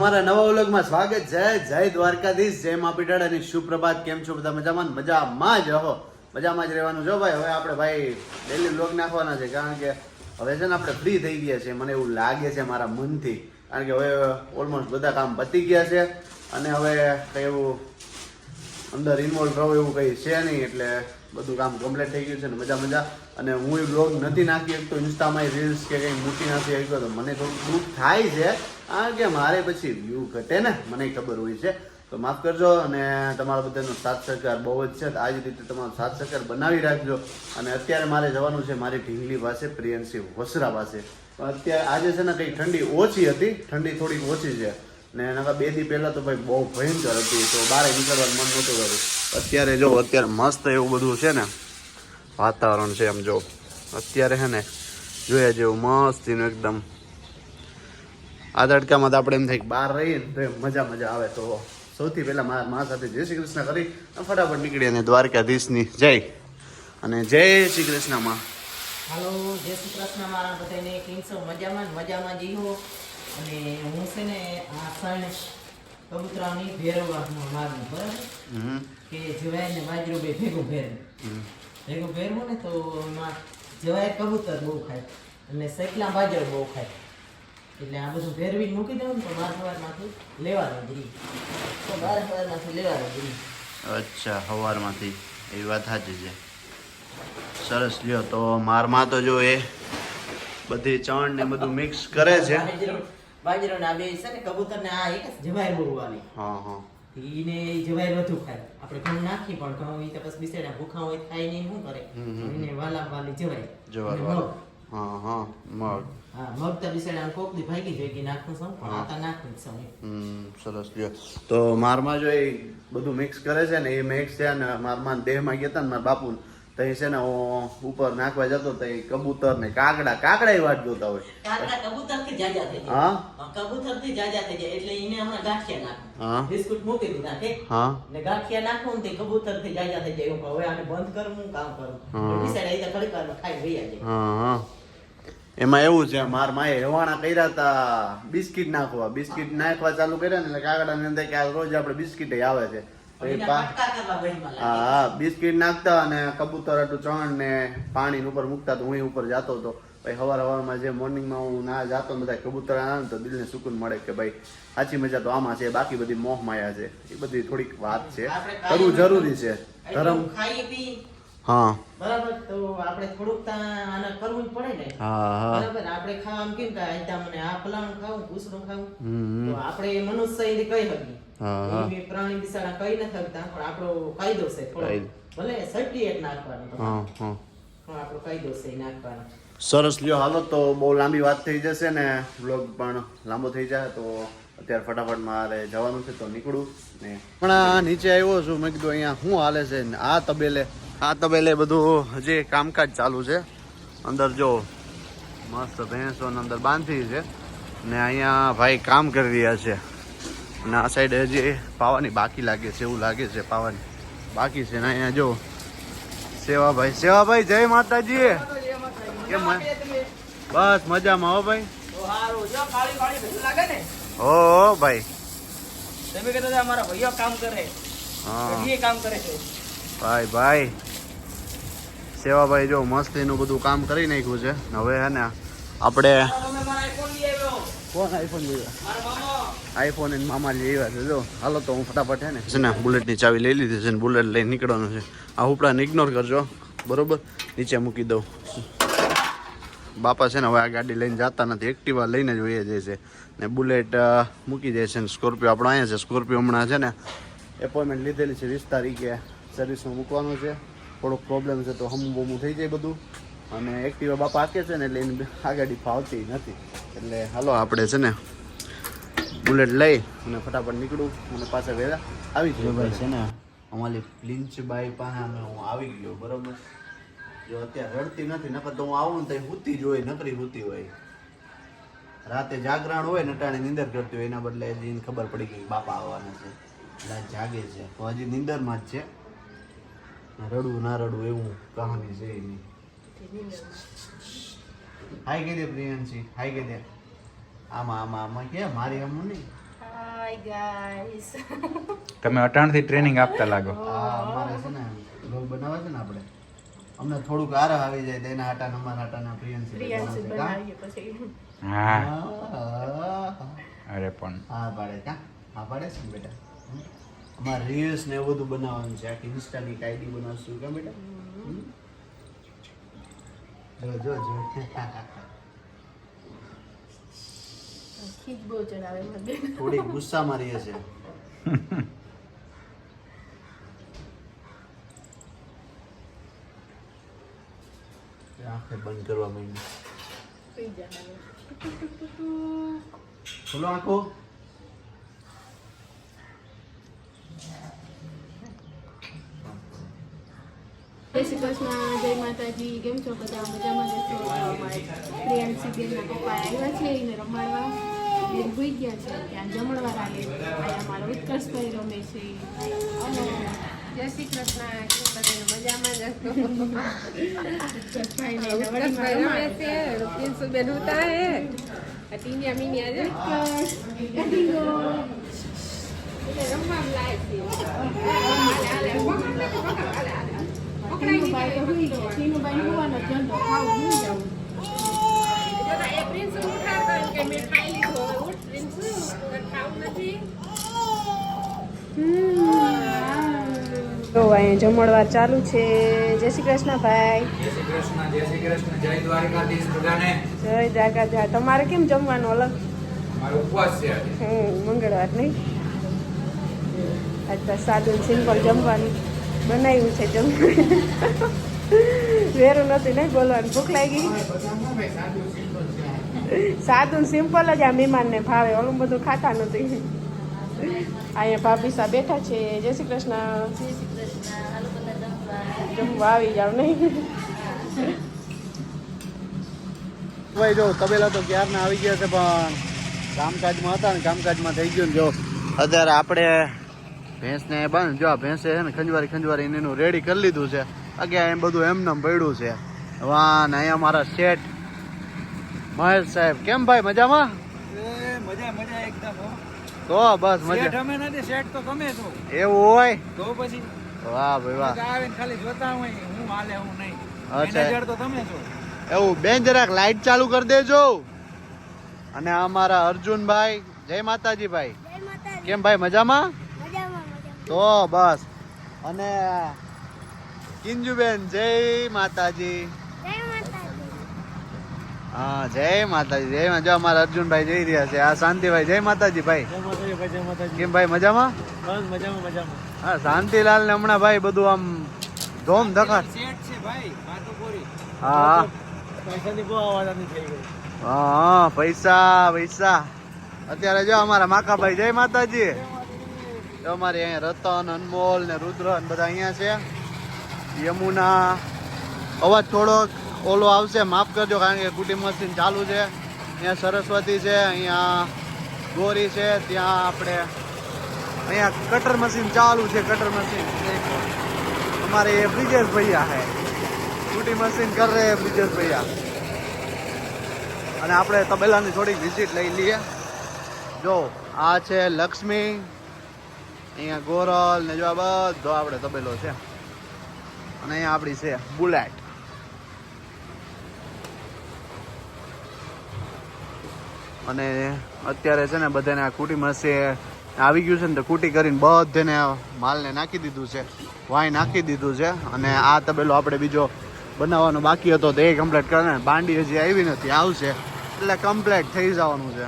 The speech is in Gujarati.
મારા નવા વ્લોગમાં સ્વાગત છે. જય દ્વારકાધીશ, જય મા પીટાળાની સુપ્રભાત. કેમ છો બધા? મજામાં જ રહો, મજામાં જ રહેવાનું. જો ભાઈ, હવે આપણે ભાઈ ડેલી વ્લોગ નાખવાના છે, કારણ કે હવે છે ને આપણે ફ્રી થઈ ગયા છે, મને એવું લાગે છે મારા મનથી. કારણ કે હવે ઓલમોસ્ટ બધા કામ પતી ગયા છે અને હવે કંઈ એવું અંદર ઇન્વોલ્વ રહો એવું કંઈ છે નહીં, એટલે બધું કામ કમ્પ્લીટ થઈ ગયું છે ને મજા. અને હું એ બ્લોગ નથી નાખી શકતો, ઇન્સ્ટામાં રીલ્સ કે કંઈ મૂકી નાખી શકતો, તો મને થોડું દુઃખ થાય છે, કારણ કે મારે પછી વ્યૂ ઘટે ને, મને ખબર હોય છે. તો માફ કરજો. અને તમારા બધાનો સાથ સહકાર બહુ જ છે, આ જ રીતે તમારો સાથ સહકાર બનાવી રાખજો. અને અત્યારે મારે જવાનું છે મારી ઢીંગલી પાસે, પ્રિયંશી વસરા પાસે. અત્યારે આજે છે ને કંઈ ઠંડી ઓછી હતી, ઠંડી થોડીક ઓછી છે, ને એના 2 દી પહેલાં તો ભાઈ બહુ ભયંકર હતી, તો બહાર નીકળવાનું મન નહોતું કરતું. અત્યારે જો, અત્યારે મસ્ત એવું બધું છે ને વાતાવરણ છે. એમ જો અત્યારે છે ને જોયા જેવું મસ્તીનું એકદમ. આ તડકામાં તો આપણે એમ થાય કે બહાર રહીએ ને તો મજા આવે. તો સૌથી પહેલાં મા સાથે જય શ્રી કૃષ્ણ કરી ફટાફટ નીકળી અને દ્વારકાધીશની જય અને જય શ્રી કૃષ્ણમાં. હાલો, જય શ્રી કૃષ્ણ મારા બધાને. કેમ છો? મજામાં જીવો. અને હું છે ને આ સણ કબૂતરાની ભેરવામાં મારું બરાબર કે જવાય ને બાજરો બે ભેગું ભેરવું ને, તો એમાં જવાય કબૂતર બહુ ખાય અને સૈકલા બાજરો બહુ ખાય, એટલે આ બધું ભેરવી મૂકી દઉં ને તો બાર સવારમાંથી લેવાનું જ અચ્છા, સવારમાંથી. એ વાત સાચી છે. સરસ. લ્યો તો મારમાં તો જો એ બધી ચણ ને બધું મિક્સ કરે છે. બાજરો ને આ બે છે ને કબૂતર ને આ એક જવાય બહુ વાલી. હા ઈને જવાય વધુ ખાય. આપણે ઘઉં નાખી પણ ઘઉં ઈ તો પછી બિસાડા ભૂખા હોય ખાય નહીં, શું કરે? એને વાલી જવાય. હા મગ. હા, મગ તો બિસાડા કોક દી ભાગી નાખું છું, પણ આ તો નાખું છું. સરસ. લ્યો તો મારમાં જો એ બધું મિક્સ કરે છે ને, એ મિક્સ છે ને મારમાં દેહમાં ગયા હતા ને મારા બાપુ, તો એ છે ને ઉપર નાખવા જતો તો એ કબૂતર ને કાકડા એ વાટ જોતા હોય. કબૂતર થી જાજા થઈ જાય. હા, કબૂતર થી જાજા થઈ જાય એટલે એને હમણાં ગાંઠિયા નાખું. બિસ્કુટ મૂકી દીધા કે ને ગાંઠિયા નાખું ને કબૂતર થી જાજા થઈ જાય. હવે આને બંધ કરું, હું કામ કરું. બિસાડા ઈ તો ઘડીક વારમાં ખાઈ વયા જાય. એમાં એવું છે, માર માએ હેવાણા કર્યા હતા બિસ્કિટ નાખવા ચાલુ કર્યા ને, એટલે કાકડા ની અંદર કે રોજ આપણે બિસ્કિટ આવે છે. હા, બિસ્કિટ નાખતા અને કબૂતર હતું ચણ ને પાણી ઉપર મૂકતા, તો હું ઉપર જતો હતો. ભાઈ સવારમાં જે મોર્નિંગમાં હું ના જાતો બધા કબૂતર આવે તો દિલને સુકૂન મળે કે ભાઈ સાચી મજા તો આમાં છે. બાકી બધી મોહ માયા છે, એ બધી થોડીક વાત છે, કરવું જરૂરી છે ધર્મ. હા બરાબર. તો આપણે થોડુંક આના કરવું જ પડે ને. બરાબર. આપણે ખાવાનું કેમ કે આયતા મને આ ફલાણું ખાવું, પૂછડું ખાવું, તો આપણે મનુષ્ય એ કહી શકીએ. એ પ્રાણી બિસાડા કહી ન શકતા, પણ આપણો કાયદો છે થોડો, ભલે સર્ટિફિકેટ નાખવાનો, પણ આપણો કાયદો છે નાખવાનો. સરસ. લ્યો હાલો, તો બહુ લાંબી વાત થઈ જશે ને વ્લોગ પણ લાંબો થઈ જાય, તો અત્યારે ફટાફટ મારે જવાનું છે, તો નીકળું ને. પણ આ નીચે આવ્યો છું, મેં કીધું અહીંયા શું હાલે છે. આ તબેલે બધું હજી કામકાજ ચાલુ છે. અંદર જો મસ્ત ભેંસો અંદર બાંધી છે ને અહીંયા ભાઈ કામ કરી રહ્યા છે. અને આ સાઈડ હજી પાવાની બાકી લાગે છે, એવું લાગે છે પાવાની બાકી છે. ને અહીંયા જો સેવાભાઈ જય માતાજી. કેમ? બસ મજામાં હો ભાઈ. હો ભાઈ, તમે કહેતા અમારા ભાઈઓ કામ કરે. હા, કામ કરે છે ભાઈ. સેવાભાઈ જો મસ્તીનું બધું કામ કરી નાખ્યું છે. હવે હે ને આપણે આઈફોન એને મામા લઈ આવ્યા છે. જો હાલો, તો હું ફટાફટ છે ને બુલેટની ચાવી લઈ લીધી છે ને બુલેટ લઈને નીકળવાનું છે. આ ઉપડાને ઇગ્નોર કરજો, બરોબર? નીચે મૂકી દઉં. બાપા છે ને હવે આ ગાડી લઈને જતા નથી, એક્ટિવા લઈને જ વહી જાય છે ને બુલેટ મૂકી જાય છે. ને સ્કોર્પિયો આપણો અહીંયા છે. સ્કોર્પિયો હમણાં છે ને એપોઇન્ટમેન્ટ લીધેલી છે 20 તારીખે સર્વિસમાં મૂકવાનું છે. થોડોક પ્રોબ્લેમ છે, તો હમું થઈ જાય બધું. અને એક્ટિવા બાપા હાકે છે ને એટલે એને આ ગાડી ફાવતી નથી. એટલે હાલો આપણે છે ને બુલેટ લઈ અને ફટાફટ નીકળું અને પાછા વહેલા આવી ગયો. ભાઈ છે ને અમારી પ્લિન્ચબાઈ પાસે હું આવી ગયો, બરોબર? જો અત્યારે રડતી નથી, નકર તો હું આવું ને તો હુતી જ હોય, નકરી હુતી હોય. રાતે જાગરણ હોય નટાણી નીંદર કરતી હોય, એના બદલે એને ખબર પડી ગઈ બાપા આવવાના છે, જાગે છે, તો હજી નીંદરમાં જ છે. રડવું ના રડવું એવું કહાની છે એની. હાય કહી દે પ્રિયંશી, હાય કહી દે. આમાં કે મારી આમ નહીં. ગાઈસ. તમે અટાણથી ટ્રેનિંગ આપતા લાગો. આ અમારે છે ને બ્લોગ બનાવે છે ને આપણે અમને થોડુંક આરહ આવી જાય તો એના હાટા અમારા હાટાના પ્રિયંશી પ્રિયાંશી બનાવશે, બનાવીએ પછી. હા કાં? અરે પણ હા પાડે કા હા પાડે છે ને બેટા અમારે રીલ્સ ને એવું બધું બનાવવાનું છે આખી ઇન્સ્ટાની એક આઈડી બનાવશું કેમ બેટા જો ખીચ બહુ ચડાવે મને. થોડી ગુસ્સા મારીએ છે આંખે બંધ કરવા માંડી સુઈ જા હવે. ખોલો આંખો જય શ્રી કૃષ્ણ, જય માતાજી. કેમ છો બધા? મજામાં જશો? પ્રિયાંશી બેનના પપ્પા આવ્યા છે એને રમાડવા. બેન ભૂઈ ગયા છે ત્યાં જમણવાર આવે. અહીંયા મારા ઉત્કર્ષભાઈ રમે છે. જય શ્રી કૃષ્ણ. કેમ બધાને મજામાં જ હશો? ઉત્કર્ષભાઈને એના ઉત્કર્ષભાઈ વડીમાં રમે રમાડે. છે, પિન્સુબેન ઉતા હે. આ ટીનિયા મીનિયા છે. ઉત્કર્ષ, ટીનો. એટલે રમવા લાય છે. હાલે, હાલે. ટીનુભાઈ તો ભૂઈ ગયા. ટીનુભાઈને હોવાનો ધંધો ખાવું નહીં જવું. બધા એ પ્રિન્સ ઉઠાડતો એમ કે મેં ખાઈ લીધું. હવે ઉઠ પ્રિન્સ, તને ખાવું નથી. તો અહીંયા જમણવાર ચાલુ છે. જય શ્રી કૃષ્ણ ભાઈ. જય શ્રી કૃષ્ણ, જય દ્વારકાધીશ બધાને. જય જાગા. તમારે કેમ જમવાનું અલગ? મારો ઉપવાસ છે આજે. મંગળવાર નહીં આજ તો સાદું સિમ્પલ જમવાનું બનાવ્યું છે. વેરું નથી નહીં બોલવાનું. ભૂખ લાગી. સાદું સિમ્પલ જ આ મહેમાનને ભાવે. ઓલું બધું ખાતા નથી. અહીંયા ભાભી સા બેઠા છે. જય શ્રી કૃષ્ણ. જમવા આવી જાવ નહીં. ભાઈ જો તબેલા તો ક્યારના આવી ગયા છે પણ કામકાજમાં હતા ને કામકાજમાં થઈ ગયું ને જો અત્યારે આપણે ભેંસને બંધ જો આ ભેંસે છે ને ખંજવારી એનું રેડી કરી લીધું છે. અગિયાર એમ બધું એમને પડ્યું છે. વાહ ને અહીંયા મારા શેઠ મહેશ સાહેબ કેમ ભાઈ મજામાં? મજા એકદમ હો. તો બસ શેઠ મજા અમે નથી, શેઠ તો તમે છો. એવું હોય તો પછી વાહ ભાઈ વાહ આવીને ખાલી જોતા હોય હું હાલે હું નહીં. અચ્છા. મેનેજર તો તમે છો. એવું બેન જરાક લાઈટ ચાલુ કરી દેજો. અને આ મારા અર્જુનભાઈ જય માતાજી ભાઈ કેમ ભાઈ મજામાં? તો બસ અને કિંજુબેન જય માતાજી. હા જય માતાજી જય જો અમારા અર્જુનભાઈ જઈ રહ્યા છે. આ શાંતિભાઈ જય માતાજી ભાઈ જય માતાજી ભાઈ, જય માતાજી. કેમ ભાઈ મજામાં? બસ મજામાં. હા શાંતિલાલ ને હમણાં ભાઈ બધું આમ ધોમ ધખાટ. શેઠ છે ભાઈ, કાટુપોરી. હા પૈસાની બહુ આવાજાની થઈ ગઈ. હા પૈસા અત્યારે જો અમારા માકાભાઈ જય માતાજી. જો અમારે અહીંયા રતન અનમોલ ને રુદ્ર ને બધા અહીંયા છે. યમુના અવાજ થોડોક ઓલો આવશે માફ કરજો કારણ કે કુટી મશીન ચાલુ છે. અહીંયા સરસ્વતી છે, અહીંયા ગોરી છે, ત્યાં આપણે અહીંયા કટર મશીન ચાલુ છે. કટર મશીન हमारे ये ब्रिजेश भैया है टूटी मशीन कर रहे हैं ब्रिजेश भैया. અને આપણે તબેલાની થોડીક વિઝિટ લઈ લઈએ. જો આ છે લક્ષ્મી, અહીંયા ગોરલ ને જો આ બધો આપણે તબેલો છે. અને અહીંયા આપણી છે બુલેટ. અને અત્યારે છે ને બધાને આ કુટી મશીન આવી ગયું છે ને તો કુટી કરીને બધાને માલને નાખી દીધું છે, વાય નાખી દીધું છે. અને આ તબેલો આપણે બીજો બનાવવાનો બાકી હતો તો એ કમ્પ્લીટ કરે. બાંડી હજી આવી નથી, આવશે એટલે કમ્પ્લીટ થઈ જવાનું છે.